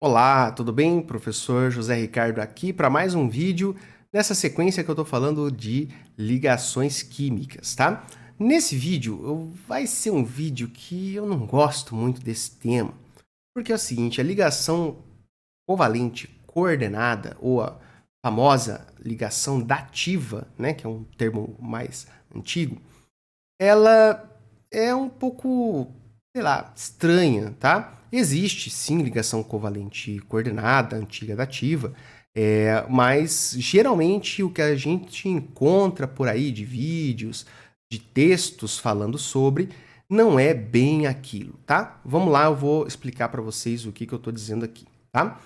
Olá, tudo bem? Professor José Ricardo aqui para mais um vídeo nessa sequência que eu estou falando de ligações químicas, tá? Nesse vídeo vai ser um vídeo que eu não gosto muito desse tema, porque é o seguinte, a ligação covalente coordenada ou a famosa ligação dativa, né, que é um termo mais antigo, ela é um pouco, sei lá, estranha, tá? Existe sim ligação covalente coordenada, antiga dativa, mas geralmente o que a gente encontra por aí de vídeos, de textos falando sobre, não é bem aquilo, tá? Vamos lá, eu vou explicar para vocês o que eu estou dizendo aqui, tá?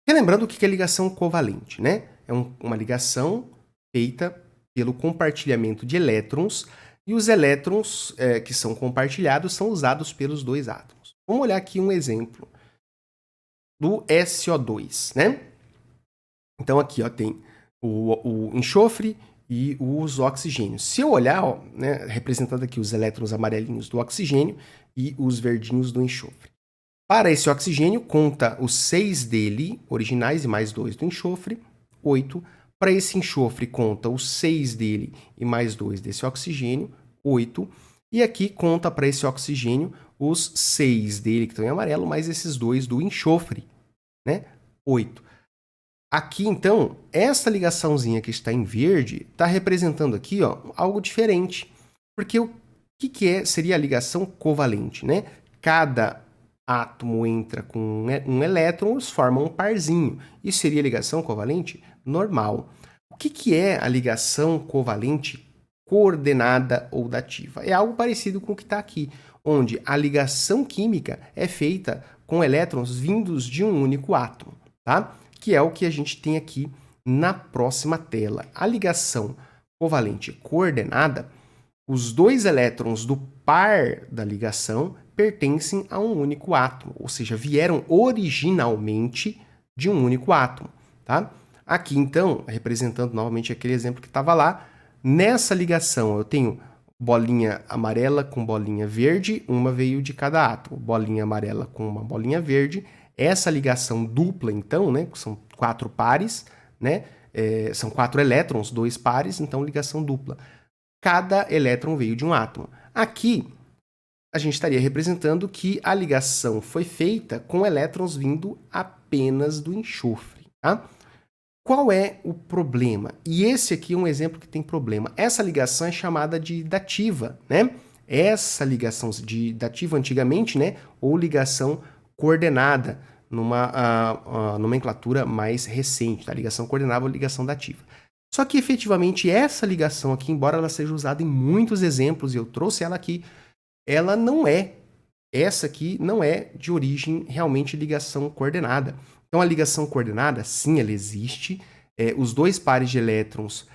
Relembrando o que é ligação covalente, né? É uma ligação feita pelo compartilhamento de elétrons e os elétrons que são compartilhados são usados pelos dois átomos. Vamos olhar aqui um exemplo do SO2, né? Então aqui ó, tem o enxofre e os oxigênios. Se eu olhar, ó, né, representando aqui os elétrons amarelinhos do oxigênio e os verdinhos do enxofre. Para esse oxigênio, conta os 6 dele, originais, e mais 2 do enxofre, 8. Para esse enxofre, conta os 6 dele e mais 2 desse oxigênio, 8. E aqui conta para esse oxigênio os 6 dele, que estão em amarelo, mais esses 2 do enxofre, né? 8. Aqui, então, essa ligaçãozinha que está em verde está representando aqui ó, algo diferente. Porque o que seria a ligação covalente, né? Cada átomo entra com um elétron, eles formam um parzinho. Isso seria ligação covalente normal. O que é a ligação covalente coordenada ou dativa? É algo parecido com o que está aqui, onde a ligação química é feita com elétrons vindos de um único átomo, tá? Que é o que a gente tem aqui na próxima tela. A ligação covalente coordenada, os dois elétrons do par da ligação pertencem a um único átomo, ou seja, vieram originalmente de um único átomo, tá? Aqui, então, representando novamente aquele exemplo que estava lá, nessa ligação eu tenho bolinha amarela com bolinha verde, uma veio de cada átomo, bolinha amarela com uma bolinha verde. Essa ligação dupla, então, né, são 4 pares, né, são 4 elétrons, 2 pares, então ligação dupla. Cada elétron veio de um átomo. Aqui, a gente estaria representando que a ligação foi feita com elétrons vindo apenas do enxofre, tá? Qual é o problema? E esse aqui é um exemplo que tem problema. Essa ligação é chamada de dativa, né? Essa ligação de dativa antigamente, né? Ou ligação coordenada, numa nomenclatura mais recente, tá? Ligação coordenada ou ligação dativa. Só que, efetivamente, essa ligação aqui, embora ela seja usada em muitos exemplos, e eu trouxe ela aqui, ela não é, essa aqui não é de origem realmente ligação coordenada. Então, a ligação coordenada, sim, ela existe. Os dois pares de elétrons,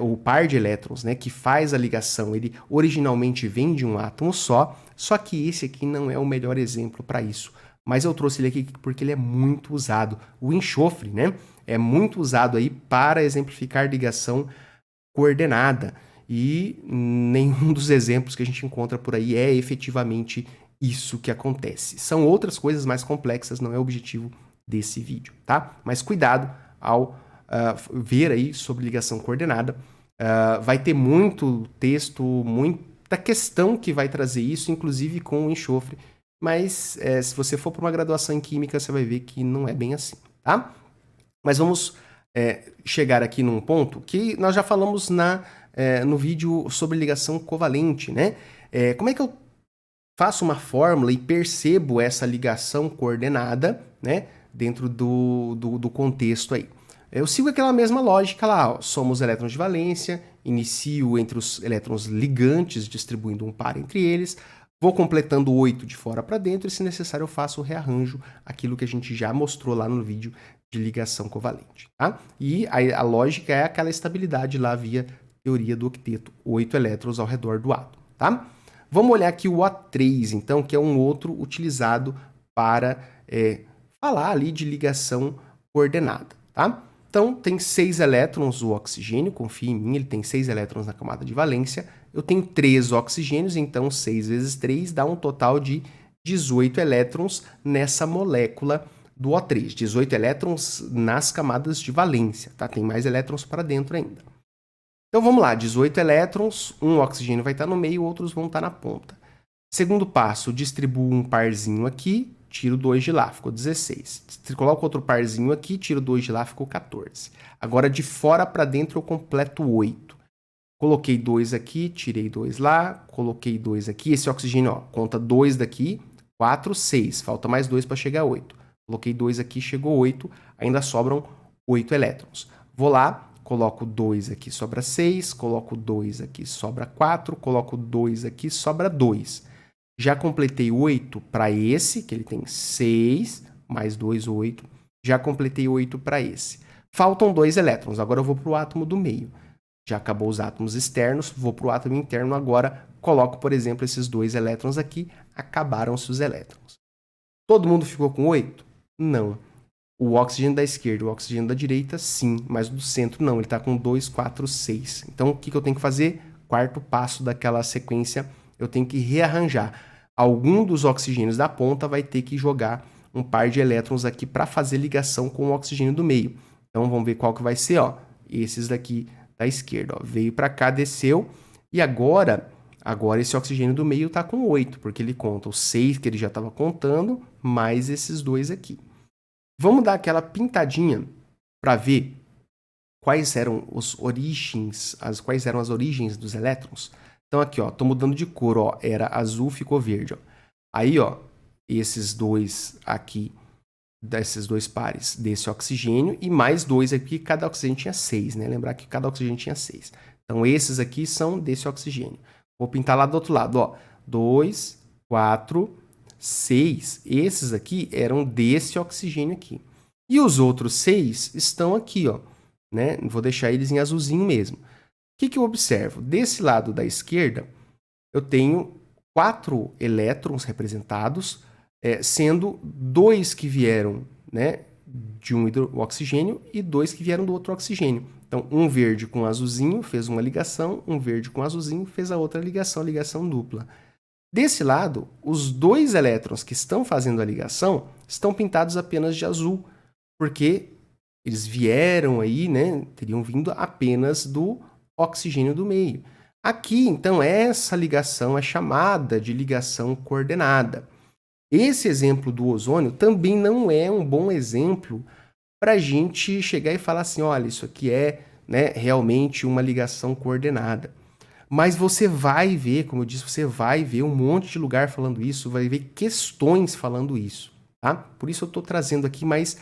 o par de elétrons, né, que faz a ligação, ele originalmente vem de um átomo só que esse aqui não é o melhor exemplo para isso. Mas eu trouxe ele aqui porque ele é muito usado. O enxofre, né, é muito usado aí para exemplificar ligação coordenada. E nenhum dos exemplos que a gente encontra por aí é efetivamente isso que acontece. São outras coisas mais complexas, não é o objetivo desse vídeo, tá? Mas cuidado ao ver aí sobre ligação coordenada. Vai ter muito texto, muita questão que vai trazer isso, inclusive com o enxofre. Mas se você for para uma graduação em química, você vai ver que não é bem assim, tá? Mas vamos chegar aqui num ponto que nós já falamos no vídeo sobre ligação covalente, né? Como é que eu faço uma fórmula e percebo essa ligação coordenada, né? Dentro do contexto aí. Eu sigo aquela mesma lógica lá, ó, somos elétrons de valência, inicio entre os elétrons ligantes, distribuindo um par entre eles, vou completando 8 de fora para dentro e, se necessário, eu faço o rearranjo, aquilo que a gente já mostrou lá no vídeo de ligação covalente, tá? E a lógica é aquela estabilidade lá via teoria do octeto, 8 elétrons ao redor do átomo, tá? Vamos olhar aqui o O3, então, que é um outro utilizado para falar ali de ligação coordenada, tá? Então, tem 6 elétrons o oxigênio, confia em mim, ele tem 6 elétrons na camada de valência. Eu tenho 3 oxigênios, então 6 vezes 3 dá um total de 18 elétrons nessa molécula do O3, 18 elétrons nas camadas de valência, tá? Tem mais elétrons para dentro ainda. Então vamos lá, 18 elétrons, um oxigênio vai estar no meio, outros vão estar na ponta. Segundo passo, distribuo um parzinho aqui, tiro 2 de lá, ficou 16. Coloco outro parzinho aqui, tiro 2 de lá, ficou 14. Agora de fora para dentro eu completo 8. Coloquei 2 aqui, tirei 2 lá, coloquei 2 aqui. Esse oxigênio, ó, conta 2 daqui, 4, 6. Falta mais 2 para chegar a 8. Coloquei 2 aqui, chegou 8. Ainda sobram 8 elétrons. Vou lá, coloco 2 aqui, sobra 6. Coloco 2 aqui, sobra 4. Coloco 2 aqui, sobra 2. Já completei 8 para esse, que ele tem 6, mais 2, 8. Já completei 8 para esse. Faltam 2 elétrons. Agora eu vou para o átomo do meio. Já acabou os átomos externos, vou para o átomo interno agora, coloco, por exemplo, esses 2 elétrons aqui, acabaram-se os elétrons. Todo mundo ficou com 8? Não. O oxigênio da esquerda, o oxigênio da direita, sim, mas o do centro não, ele está com 2, 4, 6. Então, o que eu tenho que fazer? Quarto passo daquela sequência, eu tenho que rearranjar. Algum dos oxigênios da ponta vai ter que jogar um par de elétrons aqui para fazer ligação com o oxigênio do meio. Então, vamos ver qual que vai ser, ó. Esses daqui da esquerda, ó, veio para cá, desceu, e agora esse oxigênio do meio está com 8, porque ele conta os 6 que ele já estava contando, mais esses 2 aqui. Vamos dar aquela pintadinha para ver quais eram quais eram as origens dos elétrons. Então aqui, ó, tô mudando de cor, ó, era azul, ficou verde, ó. Aí, ó, esses 2 aqui, desses 2 pares desse oxigênio e mais 2 aqui, cada oxigênio tinha 6, né? Lembrar que cada oxigênio tinha 6. Então, esses aqui são desse oxigênio. Vou pintar lá do outro lado, ó. 2, 4, 6. Esses aqui eram desse oxigênio aqui. E os outros 6 estão aqui, ó, né? Vou deixar eles em azulzinho mesmo. O que eu observo? Desse lado da esquerda, eu tenho 4 elétrons representados, sendo 2 que vieram, né, de um oxigênio e 2 que vieram do outro oxigênio. Então, um verde com azulzinho fez uma ligação, um verde com azulzinho fez a outra ligação dupla. Desse lado, os 2 elétrons que estão fazendo a ligação estão pintados apenas de azul, porque eles vieram aí, né, teriam vindo apenas do oxigênio do meio. Aqui, então, essa ligação é chamada de ligação coordenada. Esse exemplo do ozônio também não é um bom exemplo para a gente chegar e falar assim, olha, isso aqui é, né, realmente uma ligação coordenada. Mas você vai ver, como eu disse, você vai ver um monte de lugar falando isso, vai ver questões falando isso, tá? Por isso eu estou trazendo aqui, mas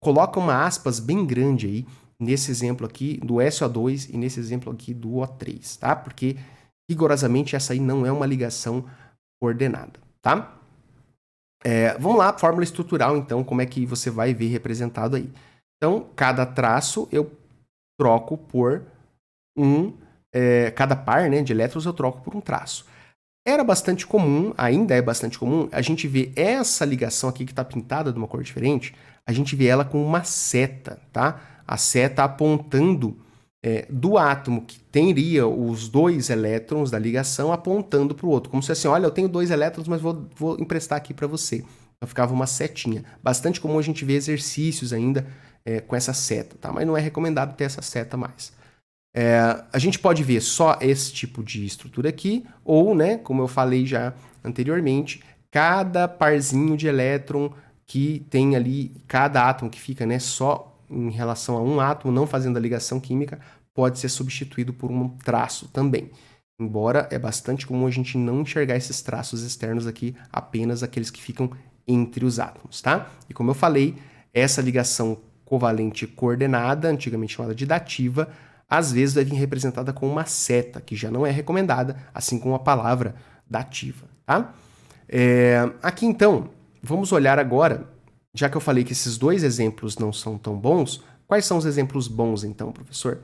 coloca uma aspas bem grande aí nesse exemplo aqui do SO2 e nesse exemplo aqui do O3, tá? Porque rigorosamente essa aí não é uma ligação coordenada, tá? Vamos lá, fórmula estrutural, então, como é que você vai ver representado aí. Então, cada traço eu troco por cada par, né, de elétrons eu troco por um traço. Era bastante comum, ainda é bastante comum, a gente ver essa ligação aqui que está pintada de uma cor diferente, a gente vê ela com uma seta, tá? A seta apontando do átomo que teria os 2 elétrons da ligação apontando para o outro. Como se assim, olha, eu tenho 2 elétrons, mas vou emprestar aqui para você. Então ficava uma setinha. Bastante comum a gente ver exercícios ainda com essa seta, tá? Mas não é recomendado ter essa seta mais. A gente pode ver só esse tipo de estrutura aqui, ou, né, como eu falei já anteriormente, cada parzinho de elétron que tem ali, cada átomo que fica, né, só em relação a um átomo, não fazendo a ligação química, pode ser substituído por um traço também. Embora é bastante comum a gente não enxergar esses traços externos aqui, apenas aqueles que ficam entre os átomos, tá? E como eu falei, essa ligação covalente coordenada, antigamente chamada de dativa, às vezes vai vir representada com uma seta, que já não é recomendada, assim como a palavra dativa, tá? Aqui então, vamos olhar agora, já que eu falei que esses 2 exemplos não são tão bons, quais são os exemplos bons então, professor?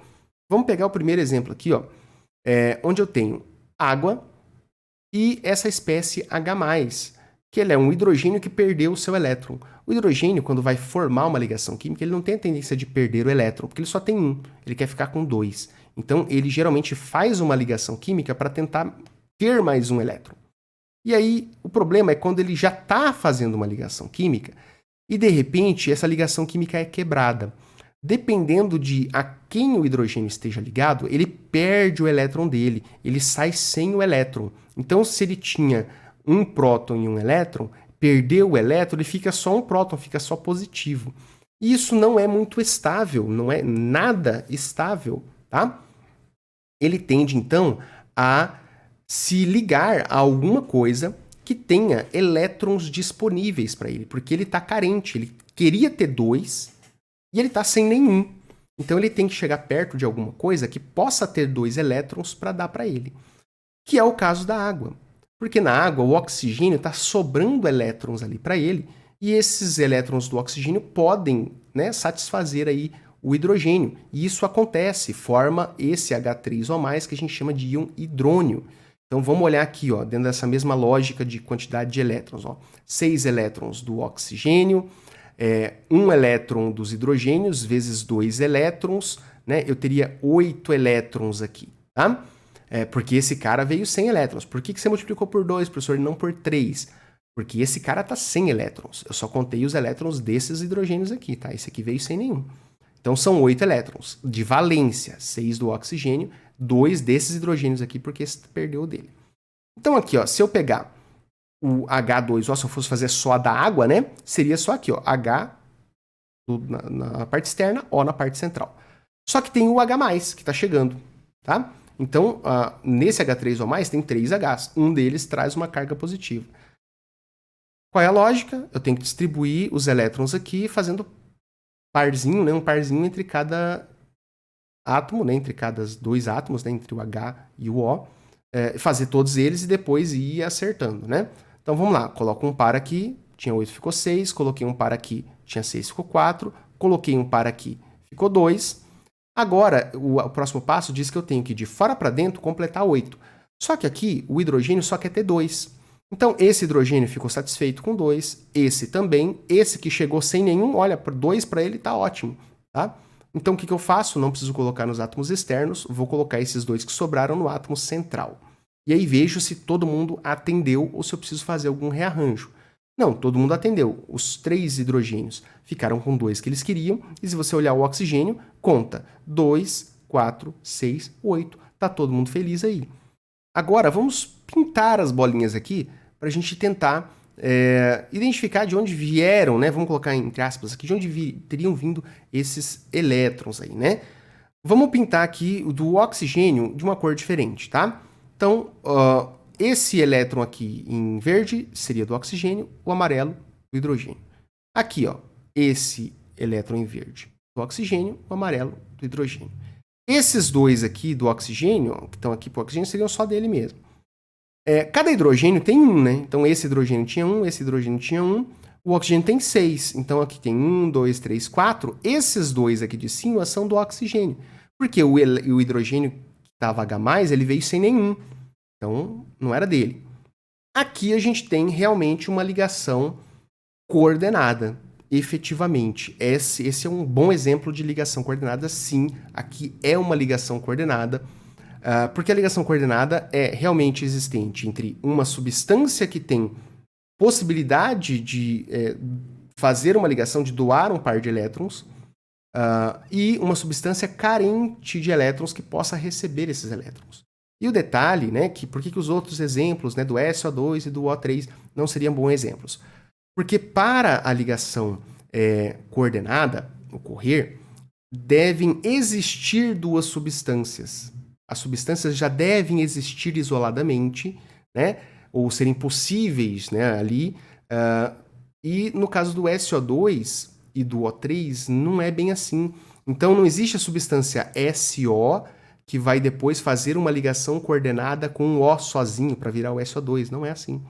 Vamos pegar o primeiro exemplo aqui, ó, onde eu tenho água e essa espécie H+, que ele é um hidrogênio que perdeu o seu elétron. O hidrogênio, quando vai formar uma ligação química, ele não tem a tendência de perder o elétron, porque ele só tem um, ele quer ficar com 2. Então, ele geralmente faz uma ligação química para tentar ter mais um elétron. E aí, o problema é quando ele já está fazendo uma ligação química, e de repente essa ligação química é quebrada. Dependendo de a quem o hidrogênio esteja ligado, ele perde o elétron dele, ele sai sem o elétron. Então, se ele tinha um próton e um elétron, perdeu o elétron, ele fica só um próton, fica só positivo. E isso não é muito estável, não é nada estável, tá? Ele tende, então, a se ligar a alguma coisa que tenha elétrons disponíveis para ele, porque ele está carente, ele queria ter 2 e ele está sem nenhum. Então ele tem que chegar perto de alguma coisa que possa ter 2 elétrons para dar para ele, que é o caso da água. Porque na água o oxigênio está sobrando elétrons ali para ele, e esses elétrons do oxigênio podem, né, satisfazer aí o hidrogênio. E isso acontece, forma esse H3O+, que a gente chama de íon hidrônio. Então vamos olhar aqui, ó, dentro dessa mesma lógica de quantidade de elétrons. Ó. 6 elétrons do oxigênio, 1 elétron dos hidrogênios vezes 2 elétrons, né? Eu teria 8 elétrons aqui, tá? Porque esse cara veio sem elétrons. Por que você multiplicou por 2, professor, e não por 3? Porque esse cara está sem elétrons. Eu só contei os elétrons desses hidrogênios aqui, tá? Esse aqui veio sem nenhum. Então são 8 elétrons de valência, 6 do oxigênio, 2 desses hidrogênios aqui, porque esse perdeu o dele. Então aqui, ó, se eu pegar o H2O, se eu fosse fazer só a da água, né? Seria só aqui, ó, H na parte externa, O na parte central. Só que tem o H+, que está chegando, tá? Então, nesse H3O+, tem 3 Hs. Um deles traz uma carga positiva. Qual é a lógica? Eu tenho que distribuir os elétrons aqui, fazendo parzinho, né? Um parzinho entre cada átomo, né? Entre cada 2 átomos, né? Entre o H e o O. Fazer todos eles e depois ir acertando, né? Então vamos lá, coloco um par aqui, tinha 8, ficou 6, coloquei um par aqui, tinha 6, ficou 4, coloquei um par aqui, ficou 2. Agora, o próximo passo diz que eu tenho que de fora para dentro completar 8. Só que aqui o hidrogênio só quer ter 2. Então esse hidrogênio ficou satisfeito com 2, esse também, esse que chegou sem nenhum, olha, 2 para ele está ótimo, tá? Então o que eu faço? Não preciso colocar nos átomos externos, vou colocar esses 2 que sobraram no átomo central. E aí vejo se todo mundo atendeu ou se eu preciso fazer algum rearranjo. Não, todo mundo atendeu. Os 3 hidrogênios ficaram com 2 que eles queriam. E se você olhar o oxigênio, conta 2, 4, 6, 8. Tá todo mundo feliz aí. Agora, vamos pintar as bolinhas aqui para a gente tentar identificar de onde vieram, né? Vamos colocar entre aspas aqui, de onde teriam vindo esses elétrons aí, né? Vamos pintar aqui o do oxigênio de uma cor diferente, tá? Então, esse elétron aqui em verde seria do oxigênio, o amarelo do hidrogênio. Aqui, ó, esse elétron em verde do oxigênio, o amarelo do hidrogênio. Esses 2 aqui do oxigênio, ó, que estão aqui para o oxigênio, seriam só dele mesmo. Cada hidrogênio tem 1, né? Então, esse hidrogênio tinha 1, esse hidrogênio tinha 1, o oxigênio tem 6. Então, aqui tem 1, 2, 3, 4. Esses 2 aqui de cima são do oxigênio. Porque o hidrogênio que estava H+, ele veio sem nenhum. Então, não era dele. Aqui a gente tem realmente uma ligação coordenada, efetivamente. Esse é um bom exemplo de ligação coordenada, sim. Aqui é uma ligação coordenada, porque a ligação coordenada é realmente existente entre uma substância que tem possibilidade de fazer uma ligação, de doar um par de elétrons, e uma substância carente de elétrons que possa receber esses elétrons. E o detalhe, né, que por que os outros exemplos, né, do SO2 e do O3 não seriam bons exemplos? Porque para a ligação coordenada ocorrer, devem existir 2 substâncias. As substâncias já devem existir isoladamente, né, ou serem possíveis, né, ali. E no caso do SO2 e do O3, não é bem assim. Então não existe a substância SO que vai depois fazer uma ligação coordenada com o O sozinho para virar o SO2. Não é assim.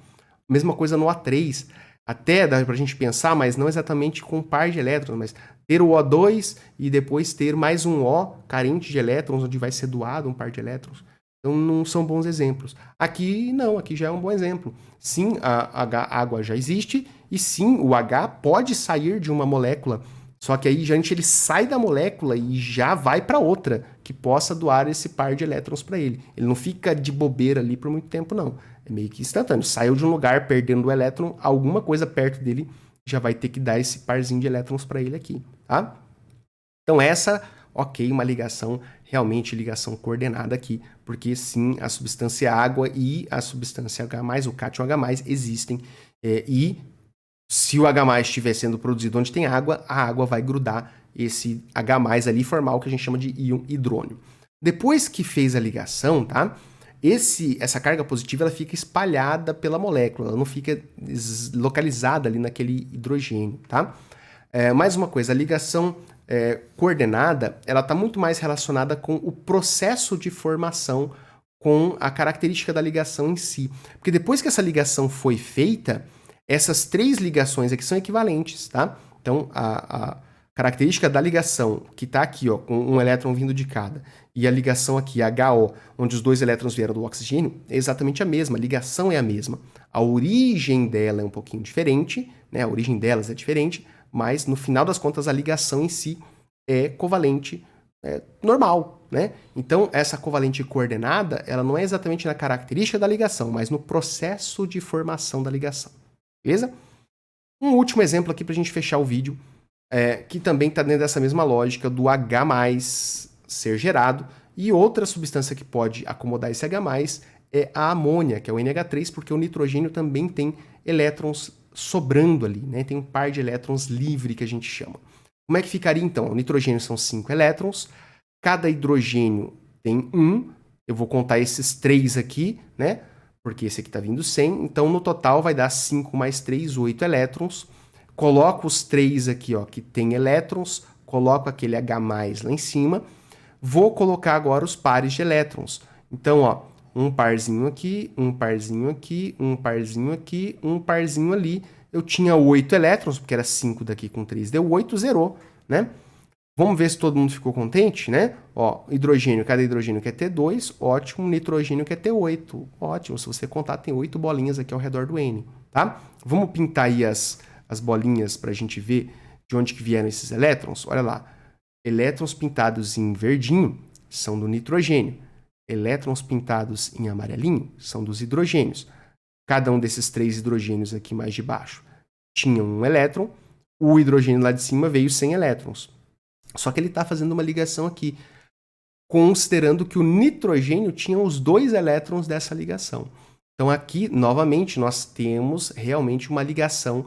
Mesma coisa no O3. Até dá para a gente pensar, mas não exatamente com um par de elétrons, mas ter o O2 e depois ter mais um O carente de elétrons, onde vai ser doado um par de elétrons. Então não são bons exemplos. Aqui não, aqui já é um bom exemplo. Sim, a água já existe e sim, o H pode sair de uma molécula. Só que aí, gente, ele sai da molécula e já vai para outra que possa doar esse par de elétrons para ele. Ele não fica de bobeira ali por muito tempo, não. É meio que instantâneo. Saiu de um lugar perdendo o elétron, alguma coisa perto dele já vai ter que dar esse parzinho de elétrons para ele aqui, tá? Então essa, ok, uma ligação, realmente ligação coordenada aqui, porque sim, a substância água e a substância H+, o cátion H+, existem, e se o H+ estiver sendo produzido onde tem água, a água vai grudar esse H+ ali e formar o que a gente chama de íon hidrônio. Depois que fez a ligação, tá? Essa carga positiva ela fica espalhada pela molécula, ela não fica localizada ali naquele hidrogênio, tá? Mais uma coisa, a ligação coordenada, ela está muito mais relacionada com o processo de formação, com a característica da ligação em si. Porque depois que essa ligação foi feita, essas três ligações aqui são equivalentes, tá? Então, a característica da ligação, que está aqui, ó, com um elétron vindo de cada, e a ligação aqui, HO, onde os dois elétrons vieram do oxigênio, é exatamente a mesma, a ligação é a mesma. A origem dela é um pouquinho diferente, né? A origem delas é diferente, mas no final das contas a ligação em si é covalente, normal, né? Então, essa covalente coordenada, ela não é exatamente na característica da ligação, mas no processo de formação da ligação. Beleza? Um último exemplo aqui para a gente fechar o vídeo, que também está dentro dessa mesma lógica do H+ ser gerado, e outra substância que pode acomodar esse H+ é a amônia, que é o NH3, porque o nitrogênio também tem elétrons sobrando ali, né? Tem um par de elétrons livre que a gente chama. Como é que ficaria então? O nitrogênio são 5 elétrons, cada hidrogênio tem 1, eu vou contar esses 3 aqui, né? Porque esse aqui está vindo 100, então no total vai dar 5 mais 3, 8 elétrons. Coloco os 3 aqui, ó, que tem elétrons, coloco aquele H+ lá em cima, vou colocar agora os pares de elétrons. Então, ó, um parzinho aqui, um parzinho aqui, um parzinho aqui, um parzinho ali. Eu tinha 8 elétrons, porque era 5 daqui com 3, deu 8, zerou, né? Vamos ver se todo mundo ficou contente, né? Ó, hidrogênio, cada hidrogênio quer ter 2, ótimo. Nitrogênio quer ter 8, ótimo. Se você contar, tem 8 bolinhas aqui ao redor do N, tá? Vamos pintar aí as bolinhas para a gente ver de onde que vieram esses elétrons. Olha lá, elétrons pintados em verdinho são do nitrogênio. Elétrons pintados em amarelinho são dos hidrogênios. Cada um desses 3 hidrogênios aqui mais de baixo tinha um elétron. O hidrogênio lá de cima veio sem elétrons. Só que ele está fazendo uma ligação aqui, considerando que o nitrogênio tinha os 2 elétrons dessa ligação. Então aqui, novamente, nós temos realmente uma ligação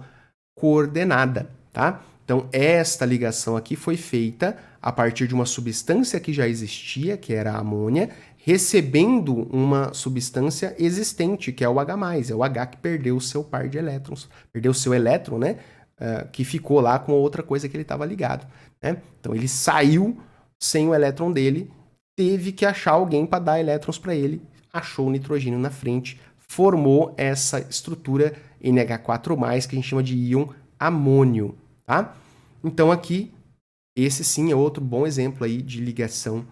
coordenada, tá? Então esta ligação aqui foi feita a partir de uma substância que já existia, que era a amônia, recebendo uma substância existente, que é o H+, é o H que perdeu o seu par de elétrons, perdeu o seu elétron, né? Que ficou lá com outra coisa que ele estava ligado, né? Então ele saiu sem o elétron dele, teve que achar alguém para dar elétrons para ele, achou o nitrogênio na frente, formou essa estrutura NH4+, que a gente chama de íon amônio, tá? Então aqui, esse sim é outro bom exemplo aí de ligação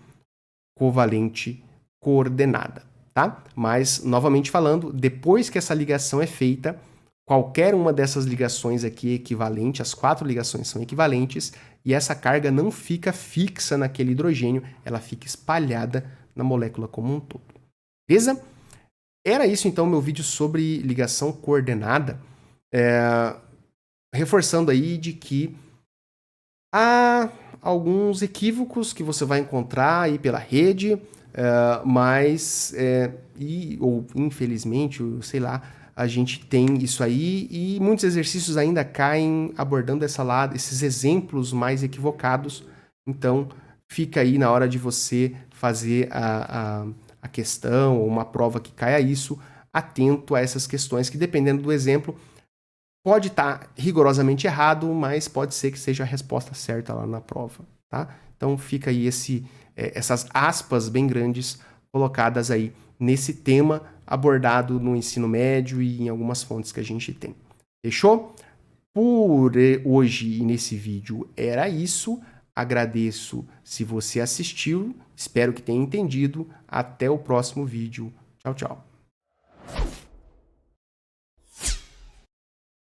covalente coordenada, tá? Mas, novamente falando, depois que essa ligação é feita, qualquer uma dessas ligações aqui é equivalente, as 4 ligações são equivalentes, e essa carga não fica fixa naquele hidrogênio, ela fica espalhada na molécula como um todo. Beleza? Era isso então meu vídeo sobre ligação coordenada, reforçando aí de que há alguns equívocos que você vai encontrar aí pela rede, mas, ou infelizmente, sei lá, a gente tem isso aí e muitos exercícios ainda caem abordando esses exemplos mais equivocados. Então, fica aí na hora de você fazer a questão ou uma prova que caia isso, atento a essas questões que, dependendo do exemplo, pode estar rigorosamente errado, mas pode ser que seja a resposta certa lá na prova, tá? Então fica aí essas aspas bem grandes colocadas aí nesse tema abordado no ensino médio e em algumas fontes que a gente tem. Fechou? Por hoje e nesse vídeo era isso. Agradeço se você assistiu, espero que tenha entendido. Até o próximo vídeo. Tchau, tchau.